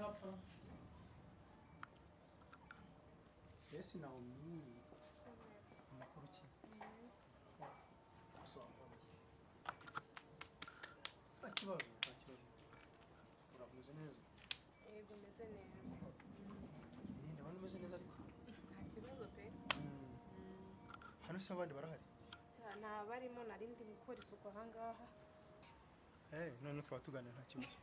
hapa. Yes, Naomi. Amakuru ki? Akibazo. Uramuze neza? Yego meze neza. Ndabona umeze neza ariko. Nta kibazo pe. Hano se abandi barahari? Nta barimo narindi gukora isuku ahangaha. None twaba tuganira nta kibazo.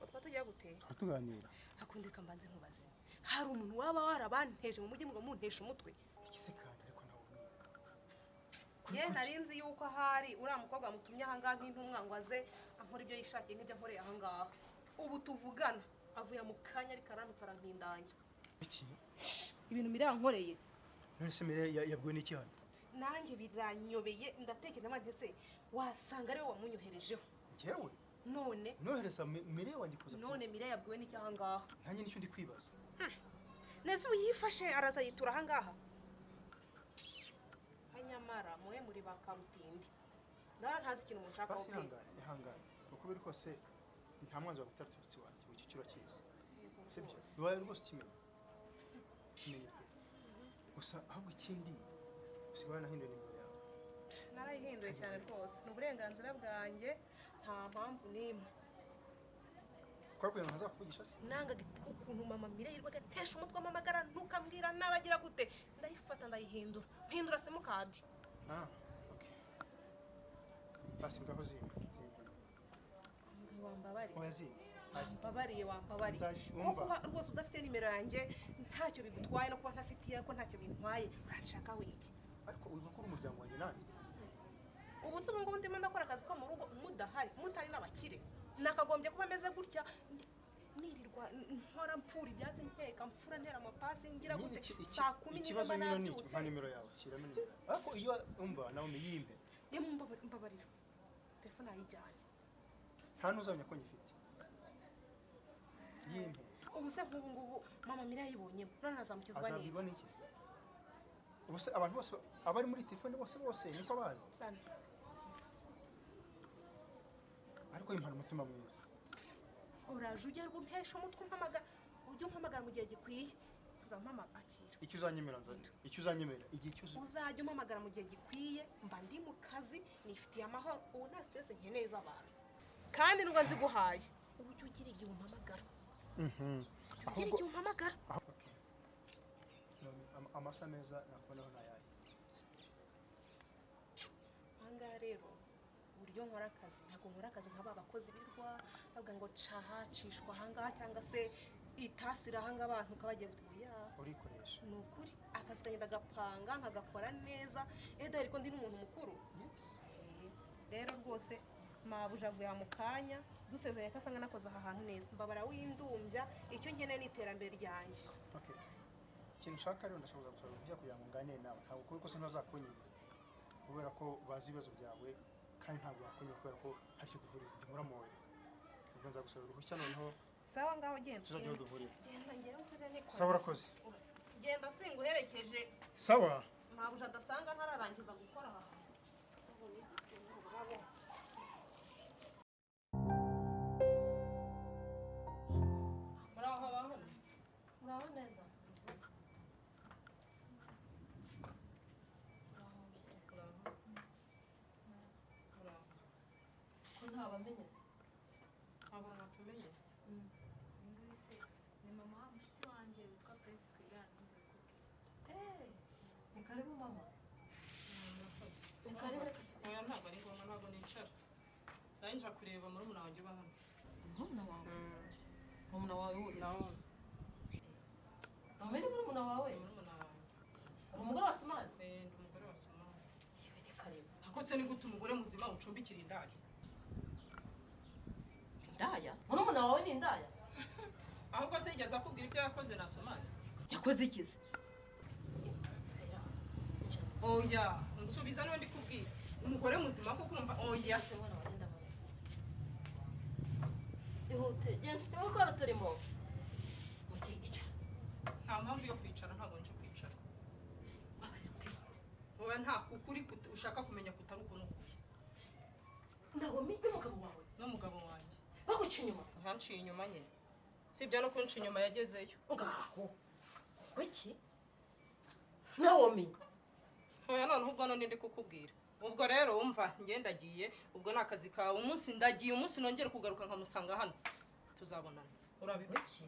Utwa tujya gute? Twaba tuganira. Akundika mbanze nkubaze. Hari umuntu waba warabanteje mu mujyi ngo munteshe umutwe. Igisekana ariko nawe. Ye narinzi yuko ahari uriya mukobwa mutumye ahangaha nk'intumwa ngo aze ankora ibyo yishakiye nk'ibyo nkoreye ahangaha. Ubu tuvugana avuye mu kanya ariko aranutse arampindanya. Iki? Ibintu mirankoreye. None se Mire yabwiwe n'iki hano? Nanjye biranyobeye ndatekereza ntese wasanga ari we wamunyoherejeho. Njyewe? None nohereza Mire wanjye kuza. None Mire yabwiwe n'iki ahangaha? Nanjye nicyo ndi kwibaza. Nese uyifashe araza yitura ahangaha. Hanyamara muhe muri bakarutindi. Ndara ntazi ikintu munshaka ko. Ihangane. Uko biri kose nta mwanzi wa gutarutse wanjye iki cyura cyiza. Sibyo? Bibaye rwose kimenya. Gusa ahubwo ikindi usigaye nahinduye nimero yawe. Narayihinduye cyane rwose. Ni uburenganzira bwanjye nta mpamvu n'imwe. Kwakuye nkaza kuvugisha se? Nanga ukuntu mama Mire yirwaga ntesha umutwe amamagara ntukambwira nabagira gute. Ndayifata ndayihindura. Hindura simukadi. Okay. Basi ngaho zimwe. Wambabariye. Oya zimwe. Wambabariye. Kuba rwose udafite nimero yanjye ntacyo bigutwaye no kuba ntafitiye ko ntacyo bintwaye. Uranshaka wiki. Ariko uyu bakuru umuryango wanjye nani? Ubu se ngo ndimo ndakora akazi ko mu rugo mudahari mutari n'abakire. Nakagombye kuba meze gutya nirirwa nkora mpfura ibyatsi nteka mpfura ntera amapasi ngira gute saa 10 ikibazo nyino ni nka nimero yawe kiramo nimero. Ariko iyo umva nawe yimbe. Mbabarira. Telefone ayijyanye. Nta nuzamenya ko nyifite. Yimbe. Ubu se ngubu mama Mire yibonye none azamukizwa niki? Azabibona iki? Ubu se abantu bose abari muri telefone bose niko bazi. Sana. Ariko impano umutima mwiza. Uraje ujye gumpesha umutwe umpamagara mu gihe gikwiye. Uzampamagara akira. Icyo uzanyemera nzanye. Icyo uzanyemera igihe cyose. Uzajya umpamagara mu gihe gikwiye mba ndi mu kazi nifitiye amahoro ubu nta stress nkeneza abantu. Kandi nubwo nzi guhaye ujye ugira igihe umpamagara. Ugira igihe umpamagara. Amasa meza nakonaho nayaye. Anga rero uburyo nkora akazi ntabwo nkora akazi nk'aba abakozi birwa bavuga ngo cishwa ahangaha cyangwa se itasira ahanga abantu kabagiye gutuya urikoresha. Ni ukuri akazi kagenda gapanga nkagakora neza dore ko ndi n'umuntu mukuru. Rero rwose mabuja avuye mu kanya dusezeranye ko asanga nakoze aha hantu neza mbabara windumbya icyo nkeneye n'iterambere ryanjye. Okay. Ikintu nshaka rero ndashobora gusaba kujya kugira ngo nganire nawe ntabwo kuri ko sinazakunyira kubera ko bazi ibibazo byawe kandi ntabwo wakunyira kubera ko hari icyo duhurira nkura mu wewe ubwo nza gusaba uruhushya noneho sawa ngaho genda tuzajya duhurira. Genda ngera nsize ni sawa urakoze. Genda singuherekeje. Sawa mabuja adasanga ntararangiza gukora aha. Muraho neza. Ko ntabamenye se? Abantu tumenye. Ngwise ni mama mushiti wanjye witwa Prince twigana nze ni karibu mama. Ni karibu. Oya ntabwo ari ngombwa ntabwo nicara. Nanje kureba muri muna wanjye bahano. Muna wawe. Muna wawe uri. Ameni muri muna wawe. Umugore wa Simani. Ndi umugore wa Simani. Yewe ni karibu. Ako se ni gute umugore muzima ucumbikira indaya? Indaya? Muna wawe ni indaya? Ahubwo se yigeze akubwira ibyo yakoze na Simani? Yakoze ikize? Oya, nsubiza niwe ndi kubwira. Umugore muzima ko kumva oya. Ihute, genda ukora turimo. Mukica. Nta mpamvu yo kwicara ntabwo nje kwicara. Oya nta kukuri ushaka kumenya kutari ukuntu kubi. Ndaho mi n'umugabo wawe. N'umugabo wanjye. Baguca inyuma. Ntanciye inyuma nyine. sibyo no kunca inyuma yagezeyo. ngaho wiki Naomi Oya none ubwo none ndi kukubwira. Ubwo rero umva ngendagiye ubwo nakazi kawe umunsi ndagiye umunsi nongera kugaruka nkamusanga hano. Tuzabonana. Urabibona? wiki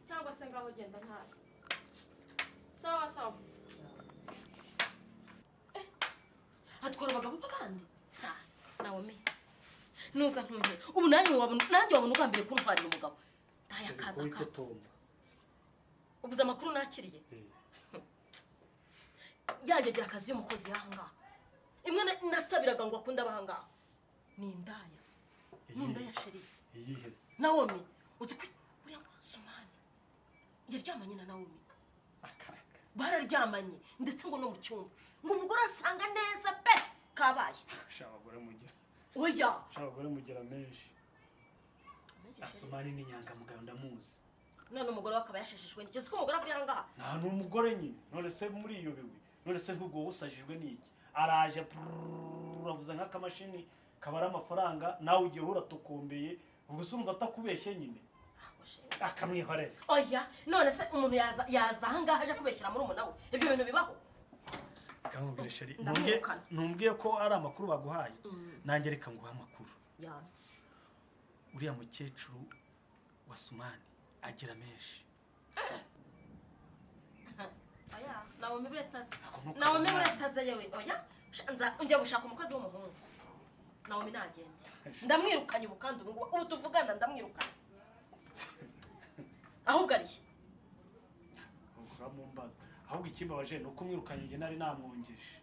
cyangwa se ngaho genda ntaka sawa sawa atwara abagabo b'abandi Naomi nuza ntunye ubu nanjye wabona ugambiriye kuntwarira umugabo ndayakaza ka ubuze amakuru nakiriye yagegera akazi y'umukozi yahangaha imwe nasabiraga ngo akunda abahangaha ni indaya sheri Naomi uzi ko uriya Sumani yaryamanye na Naomi akaraka bararyamanye ndetse ngo no mu cyumba ngo umugore asanga neza pe kabaye shabagore mugira oya shabagore mugira menshi Asumani ni nyangamugayo ndamuzi none umugore wakaba yasheshejwe n'iki ko umugore avuye ahangaha nta n'umugore nyine none se muri iyo biwe none se nk'ubwo usajijwe n'iki araje uravuza nk'akamashini kabara amafaranga nawe ugiye uratokombeye ubwo se umva atakubeshye nyine akamwihorera oya none se umuntu yaza ahangaha aje kubeshyira muri umuntu we ibyo bintu bibaho kamubwire sheri ntumbwiye ko ari amakuru baguhaye nanjye reka nguha amakuru uriya mukecuru wa Sumani agira menshi oya Naomi buretsaze yewe oya njya gushaka umukozi w'umuhungu Naomi nagende ndamwirukanye ubu kandi ubu tuvugana ndamwirukanye ahubwo ariye mumbaza ahubwo ikimbabaje ni uko umwirukanye njye nari namwongeje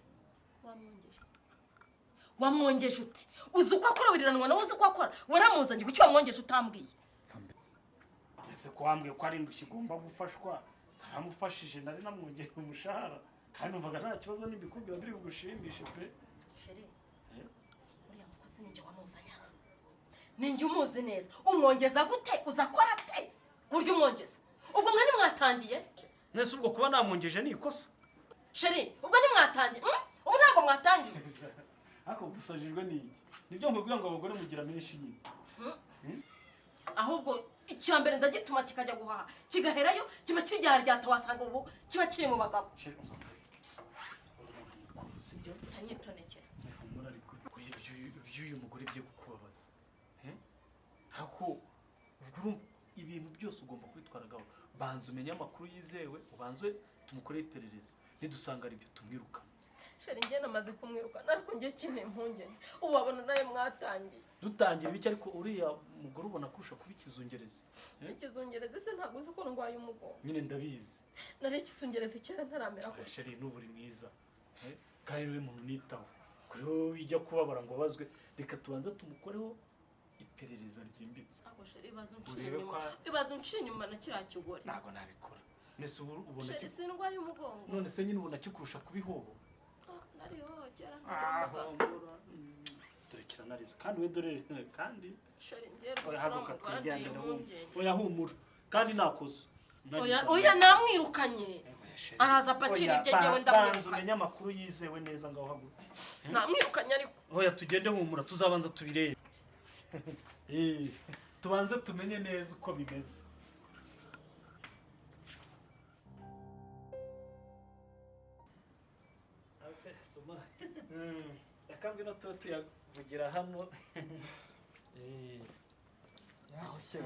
wamwongeje uti uzi uko akora wiriranwa nawe uzi uko akora waramuzanye kuki wamwongeje utambwiye ese ko wambwiye ko ari indushyi igomba gufashwa naramufashije nari namwongeje umushahara kandi numvaga nta kibazo nibikubwira biri bugushimishe pe sheri uriya mukozi ninjye wamuzanye ninjye umuzi neza umwongeza gute uzakora ate kurya umwongeza ubwo mwe nimwatangiye nese ubwo kuba namwongeje ni ikosa sheri ubwo nimwatangiye ubu ntabwo mwatangiye ariko gusajijwe n'iki nibyo nkubwira ngo abagore mugira menshi nyine ahubwo icyambere ndagituma kikajya guhaha kigaherayo kiba kijyara ryata wasanga ubu kiba kiri mu bagabo tanyitonekera iby'uyu mugore bye kukubabaza ako ibintu byose ugomba kwitwaragaho banza umenye amakuru yizewe ubanze tumukoreye iperereza nidusanga ari byo tumwiruka sheri njye namaze kumwirukana ariko njye kineye impungenge ubu wabona nawe mwatangiye dutangira ibiki ariko uriya mugore ubona kurusha kuba ikizungereza ikizungereza se ntabwo uzi ko ndwaye umugongo nyine ndabizi nari ikizungereza kera ntaramera ko sheri n'ubu uri mwiza kandi niwe muntu nitaho kuri wowe wijya kubabara ngo bazwe reka tubanza tumukoreho iperereza ryimbitse abo sheri ibaze unciye inyuma na kiriya kigore ntabwo nabikora nese ubu ubona sheri sindwaye umugongo none se nyine ubona kikurusha kubihoho narihohokera dore kiranariza kandi we dore kandi sheri ngero urahaguka twigendera oya humura kandi nakoze oya namwirukanye araza apakira ibyo ngewe ndamwirukanye umenye amakuru yizewe neza ngaho hagute namwirukanye ariko oya tugende humura tuzabanza tubirebe tubanze tumenye neza uko bimeze yakambwe no tuba tuyavugira hano aho se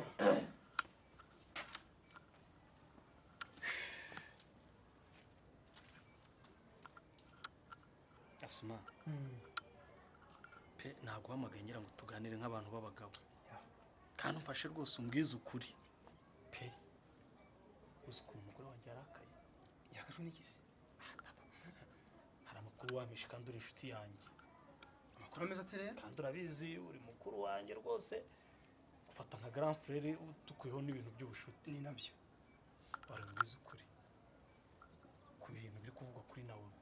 Asuma pe naguhamagaye ngira ngo tuganire nk'abantu b'abagabo kandi ufashe rwose umbwize ukuri pe uzi ukuntu umugore wanjye yarakaye yakajwe n'iki se hari amakuru wampishe kandi uri inshuti yanjye amakuru ameze ate rero kandi urabizi uri mukuru wanjye rwose gufata nka grand frère tukuyeho n'ibintu by'ubushuti ni nabyo barambwiza ukuri ku bintu biri kuvugwa kuri Naomi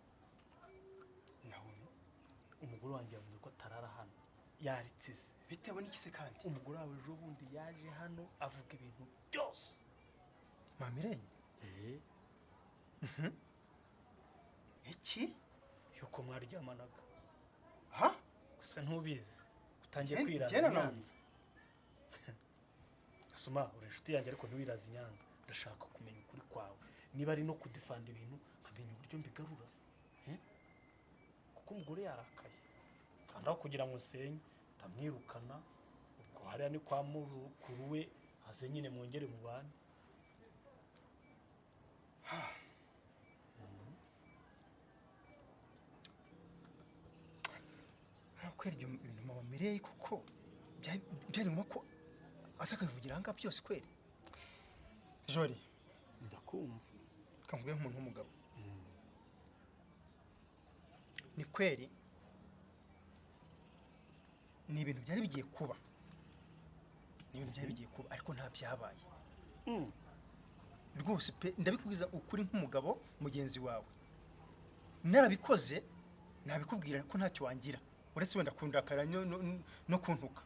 umugore wanjye yavuze ko atarara hano yaritse bitewe n'iki se kandi umugore wawe ejo bundi yaje hano avuga ibintu byose Mamireye iki yuko mwaryamanaga ha gusa ntubizi utangiye kwiraza nyanza Soma uri inshuti yanjye ariko ntiwiraze i Nyanza, ndashaka kumenya ukuri kwawe niba ari no kudefanda ibintu nkamenya uburyo mbigarura kuko umugore yarakaye kandi aho kugira ngo nsenye ndamwirukana ubwo hariya ni kwa mukuru we aze nyine mwongere mubane. kwera ibyo bintu mama Mireye kuko byari ngombwa ko asa akabivugira aha ngaha byose kweri. Jori Ndakumva. kamubwira nk'umuntu w'umugabo ni kweri ni ibintu byari bigiye kuba ariko nta byabaye rwose pe ndabikubwiza ukuri nk'umugabo mugenzi wawe narabikoze nabikubwira ko ntacyo wangira uretse wenda kundakara no kuntuka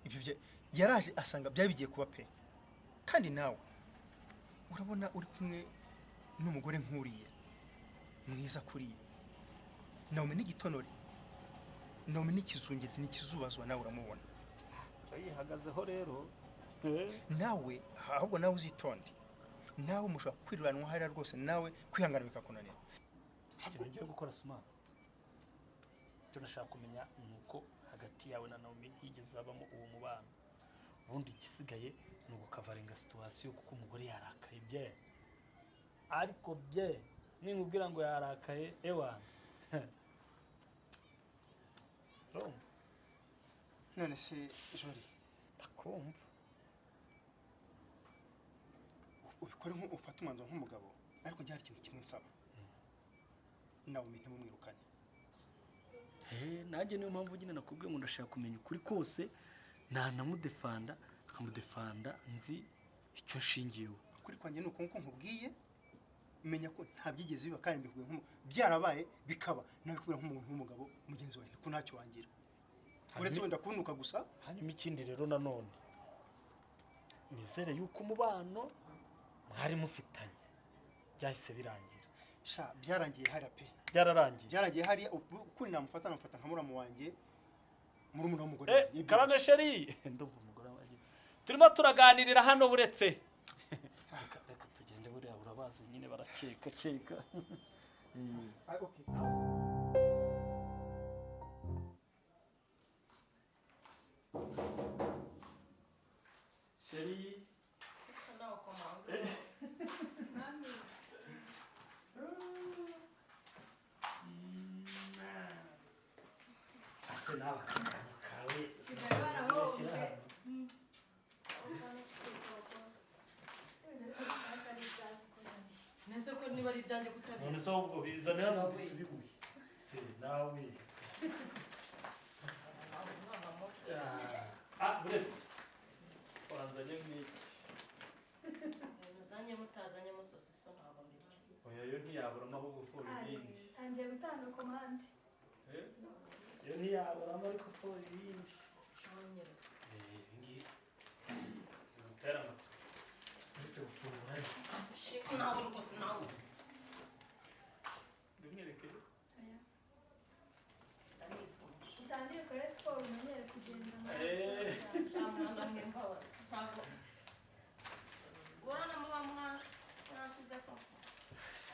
ibyo yaraje asanga byari bigiye kuba pe kandi nawe urabona uri kumwe n'umugore nkuriye mwiza kuriye nawe n'igitonore nawe n'ikizungezi n'ikizubazwa nawe uramubona yihagazeho rero nawe ahubwo nawe uzitonde nawe mushobora kwiruranwa hariya rwose nawe kwihangana bikakunanira. ikintu ngiye gukora Soma icyo nashaka kumenya ni uko hagati yawe na Naomi higeze habamo uwo mubano ubundi igisigaye ni ugukavaringa situwasiyo kuko umugore yarakaye bye ariko bye ninkubwira ngo yarakaye ewana none se Jori ndakumva ubikore ufata umwanzuro nk'umugabo ariko njye hari ikintu kimwe nsaba nawe ntimumwirukane. nanjye niyo mpamvu nyine nakubwiye ngo ndashaka kumenya ukuri kose ntanamudefanda nkamudefanda nzi icyo nshingiyeho. Ukuri kwanjye ni uko nkubwiye menya ko nta byigeze biba kandi mbikuye byarabaye bikaba nabikubwira nk'umuntu w'umugabo mugenzi wawe ko ntacyo wangira uretse wenda kunduka gusa. Hanyuma ikindi rero nanone nizere yuko umubano mwari mufitanye byahise birangira. Sha byarangiye hariya pe byararangiye hariya ukuri namufata nka muramu wanjye murumuna w'umugore karame sheri ndumva umugore wanjye turimo turaganirira hano buretse reka tugende buriya urabazi nyine barakeka sheri ase nawe akanya kawe nese ko niba ari ibyanjye kutabira none se ubwo bizane hano tubiguye se nawe buretse wanzanye mwiki uzanye mutazanyemo sosiso ntabwo mbirya oya yo ntiyaburamo ahubwo ufura ibindi tangiye gutanga komande yo ntiyaburamo ariko ufura ibindi shonyere ngiye umutera amatsi uretse gufungura shiki nawe rwose nawe bimwereke utangiye kora siporo umenyere kugenda cyangwa namwe mbabazi ntabwo urana muba mwasize ko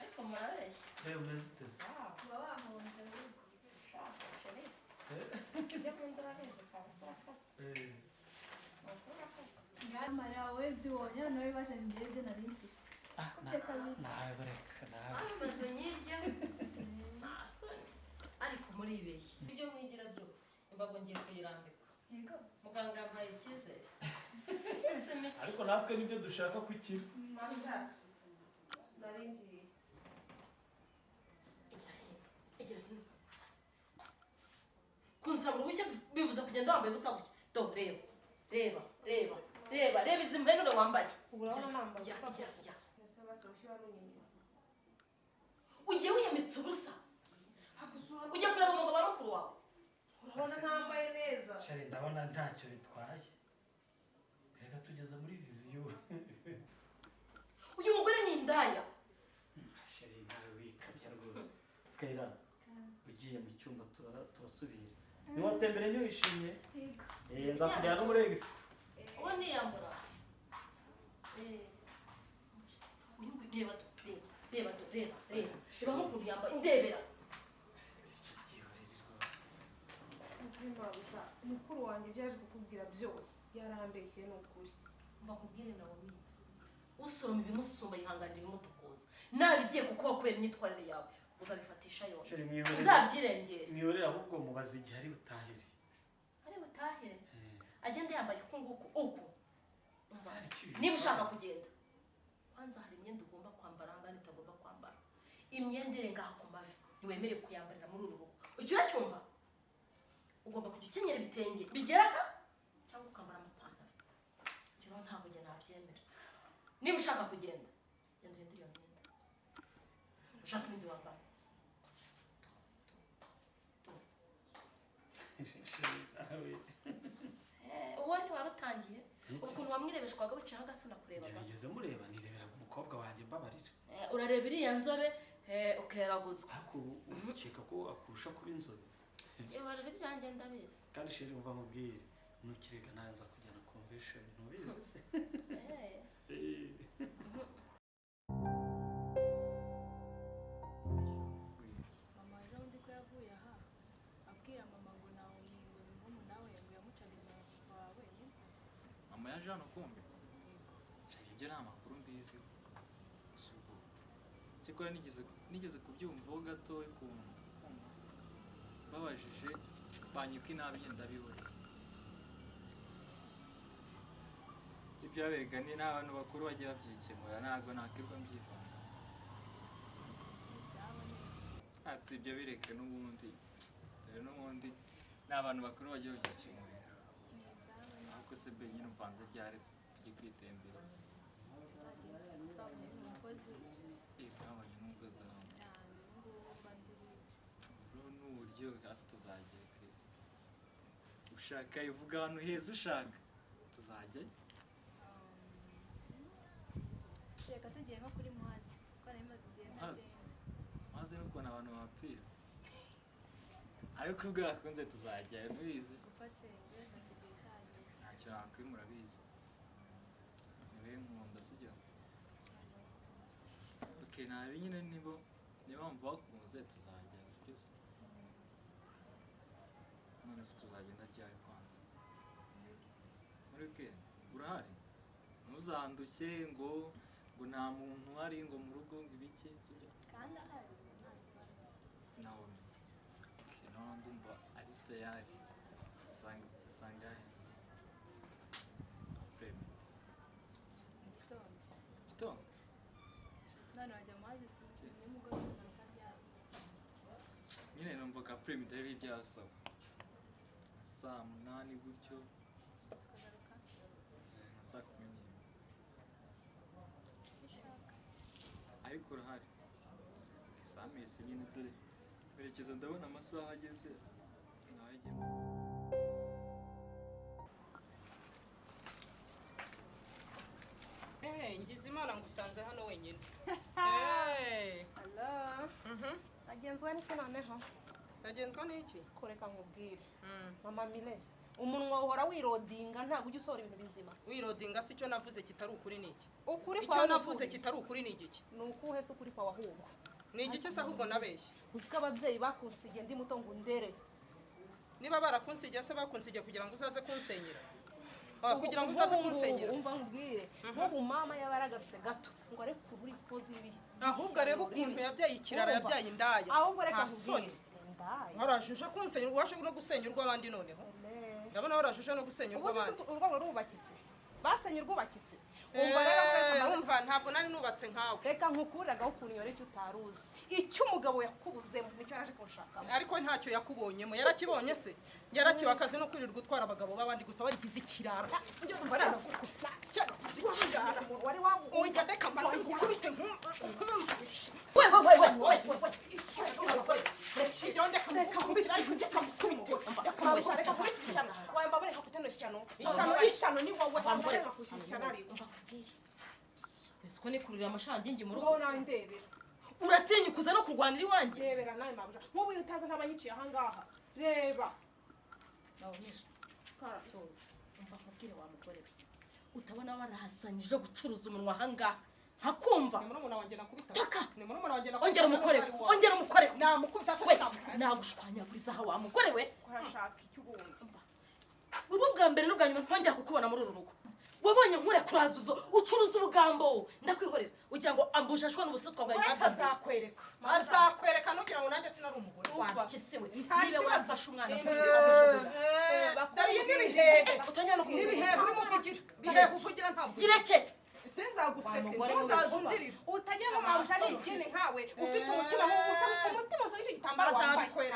ariko murabeshya umeze uteze uba wahonze ahubwo shaka sheri ibyo nkunda urabizi kabisa urakase ukuri akase nyamara wowe byibonye nawe bibaje ngiye ibyo nari mfite nawe bareka nawe amazu nyirya nta soni ariko muribeshye ibyo mwigira byose imbago ngiye kuyirambika yego muganga yampaye icyizere ariko natwe nibyo dushaka kukira manja nari ngiye kunsaba uruhushya bivuze kugenda wambaye ubusa gutya do reba izi mbenure wambaye urabona nambaye jya ubusa jya jya ese basohoye warunyine ugiye wiyamitse ubusa ujya kureba umugabo wa mukuru wawe urabona ntambaye neza shari ndabona ntacyo bitwaye reka tugeze muri viziyo uyu mugore ni indaya shari nawe wikabya rwose sikayira ugiye mu cyumba turasubira niwatembere ntiwishimye yego nzakujyana no muri egisi uwo niyambura reba nk'ukuntu yambaye ndebera mukuru wanjye byaje kukubwira byose yarambeshye ni ukuri bakubwire nawe usoroma ibimusumba yihanganira ibimutukuza nabigiye kukuba kubera imyitwarire yawe uzabifatisha yose uzabyirengera mwiyorera ahubwo mubaza igihe ari butahire agenda yambaye uku nguku uku niba ushaka kugenda kwanza hari imyenda ugomba kwambara ahangana utagomba kwambara imyenda irengaha ku mavi ntiwemere kuyambarira muri uru rugo ujya uracyumva ugomba kujya ukenyera ibitenge bigeraga cyangwa ukambara amapantaro ibyo ntabwo njye nabyemera niba ushaka kugenda genda uhindure iyo myenda ushaka indi wambara uwo ntiwarutangiye ukuntu wamwirebeshwaga wicaye hagasi nakurebaga nigeze mureba nireberaga umukobwa wanjye mbabarira urareba iriya nzobe ukeraguzwa ariko ukeka ko akurusha kuba inzobe yewe rero ibyanjye ndabizi kandi sheri umva nkubwire nukirega naza kujyana convention ntubizi se mama ejo bundi ko yavuye aha abwira mama ngo nawe umuntu nawe yamucaga inyuma wawe mama yaje hano kumbe ibyo ni amakuru mbizi cyakora nigeze kubyumvaho gatoya ukuntu babajije banyuka inabi ndabibona ibyaberega ni n'abantu bakuru bagiye babyikemura ntabwo nakirwa mbyivanga ati ibyo bireke n'ubundi dore n'ubundi ni abantu bakuru bagiye babyikemurira ariko se be nyine uvanze ryari tujye kwitembera twabonye n'umugozi n'uburyo hasi tuzagiye ushaka ivuga ahantu heza ushaka tuzajyayo reka tugiye nko kuri muhazi kuko nari maze igihe ntagenda muhazi n'ukuntu abantu bapfira ariko ubwo yakunze tuzajyayo ntubizi kuko se wese tugiye kagiye ntacyo nakwima urabizi niwe nkunda sijya okay nabi nyine nibo mpamvu bakunze tuzajya sibyo se none se tuzagenda ryari kwanza muri weekend urahari ntuzandushye ngo nta muntu uhari ngo mu rugo ngo ibiki sibyo kandi ahari nta kibazo nawe nawe ndumva ari tayari sanga premi mu gitondo none wajya muhazi si nimugoroba umanuka ryari nyine numva ka premi itari byasaba saa 8 gutyo tukagaruka nka saa 11 ariko urahari isamese nyine dore merekeza ndabona amasaha ageze nawegemo ngize imana ngusanze hano wenyine agenzwa n'iki noneho agenzwa n'iki kureka nkubwire mama mile umunwa uhora wirodinga ntabwo ujya usohora ibintu bizima wirodinga si cyo navuze kitari ukuri niki ukuri icyo navuze kitari ukuri ni igiki ni ukuhe se ukuri kwawe ahubwo ni igiki se ahubwo nabeshye uzi ko ababyeyi bakunsigiye ndi muto ngo ndere niba barakunsigiye se bakunsigiye kugira ngo uzaze kunsenyera kugira ngo uzaze kunsenyera umva nkubwire nk'ubu mama yabaragarutse gato ngo arebe ukuntu uri koza ibihe ahubwo arebe ukuntu yabyaye ikirara yabyaye indaya ahubwo reka nkubwire warajuje kunsenyera waje no gusenya urw'abandi noneho ndabona warajuje no gusenya urw'abandi urwabo rwubakitse basenye urwubakitse umva ntabwo nari nubatse nkawe reka nkukuragaho ukuntu yore icyo utaruzi icyo umugabo yakubuzemo nicyo yaraje kunshakamo ariko ntacyo yakubonyemo yarakibonye se yarakiba akazi no kwirirwa utwara abagabo b'abandi gusa warigize ikirara wari wamujya reka mbaze ngukubite ishyano ni wowe ese ko nikurira amashangingi mu ngo rugo nawe ndebera uratinyukuza no kurwanira iwanjye ndebera nawe mabuja nk'ubu iyo utaza ntabanyiciye ahangaha reba nawe karatoza umva nkubwire wa mugore we utabona warahasanyije gucuruza umunwa ahangaha ntakumva ni murumuna wanjye nakubita taka ni murumuna wanjye ongera umukorewe ongera umukorewe namukubita we nagushwanyaguriza aho wa mugore we urashaka icyo ubundi ubu bwa mbere n'ubwa nyuma ntongera kukubona muri uru rugo wabonye nkure kurazuzo ucuruza ubugambo ndakwihorera ugira ngo ambujashwe n'ubusutwa bwa nyuma azakwereka nugira ngo nanjye sinari umugore wakisiwe niba warafashe umwana dore iyi n'ibihehe utongera no n'ibihehe bimuvugira bihehe kuvugira ntabwo gireke sinzaguseke ntuzazundirira utajya mu mabusha ni ikindi nkawe ufite umutima umutima usa n'igitambaro wambaye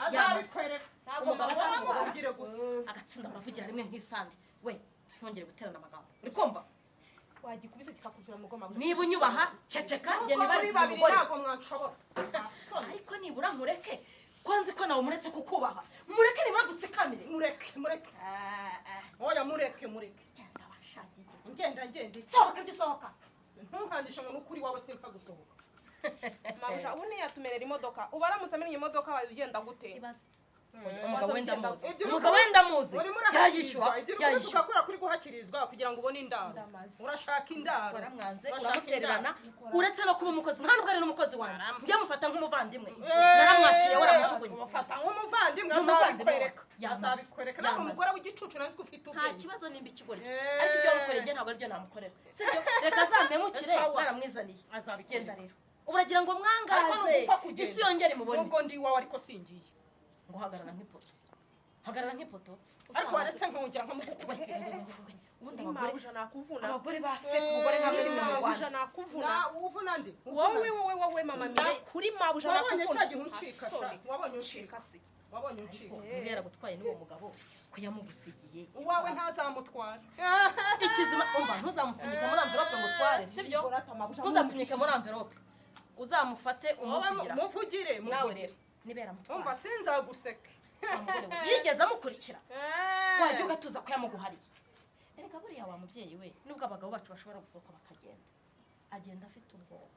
azabikwereka umugabo amuvugire gusa agatsinda baravugira rimwe nk'isandi we ntongere guterana amagambo uri kumva wagikubise kikakuvira mu goma niba unyubaha ceceka njye muri nibariza babiri umugore ntabwo mwanshobora ariko nibura mureke kwanzi ko nawe muretse kukubaha mureke nibura gutsikamire mureke oya mureke genda washagiye ngenda sohoka gisohoka ntunkandishe ngo nukuri wawe simpfa gusohoka mabusha ubu ntiyatumerera imodoka uba aramutse amenye imodoka wawe ugenda gute umugabo wenda muzi umugabo wenda muzi urimo yayishwa urahakizwa ibyo ukora kuri guhakirizwa kugira ngo ubone indaro urashaka indaro waramwanze uramutererana uretse no kuba umukozi nta nubwo ari n'umukozi wanjye njye mufata nk'umuvandimwe Eh, naramwaciye waramushugunye umufata nk'umuvandimwe Nk'umuvandimwe. azabikwereka nawe umugore w'igicucu nawe uzi ko ufite nta ubwenge kibazo nimba ikigoryi Eh. ariko ibyo wamukoreye njye ntabwo aribyo namukorera sibyo reka azamemukire Sawa. naramwizaniye azabikwereka genda rero ubu uragira ngo mwangaze isi yongere imubone ubwo ndi iwawe ariko singiye ngo hagarara nk'ipoto hagarara nk'ipoto ariko waretse nkongera nkamugukubita ubundi mabusha nakuvuna abagore ba feke umugore nkamwe ni mu mabusha Rwanda nakuvuna uvuna ndi wowe mama mire kuri mabusha wabonye nakuvuna cya gihe uncika sha wabonye uncika se wabonye uncika yari yaragutwaye n'uwo mugabo ko yamugusigiye uwawe ntazamutwara ikizima umva ntuzamupfunyike muri amverope ngo utware sibyo ntuzamupfunyike muri amverope uzamufate umuvugira muvugire nawe rero nibera mutware umva sinzaguseke umugore we yigeze amukurikira wajya ugatuza ko yamuguhariye erega buriya wa mubyeyi we nubwo abagabo bacu bashobora gusohoka bakagenda agenda afite ubwoba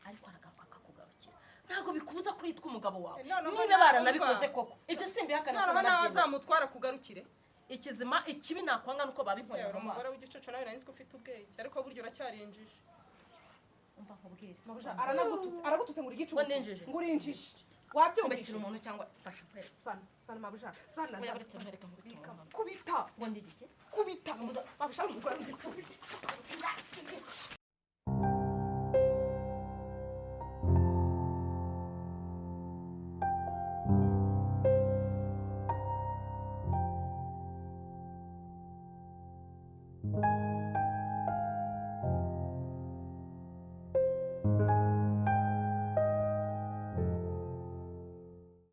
ariko aragaruka akakugarukira ntabwo bikubuza ko yitwa umugabo wawe niba baranabikoze koko ibyo simbihakana noneho nawe azamutwara kugarukire ikizima ikibi nakwanga nuko babinkorera mu umugore maso w'igicucu nawe nari ko ufite ubwenge ariko burya uracyarinjije umva nkubwire aragututse ngo urigicucu ngo ndinjije ngo urinjije kubitira wabyumvise umuntu cyangwa fasha kwere sana mabusha sana oya buretse mpereka nkubitira umuntu kubita ngo ndirike kubita mabusha umugore w'igicucu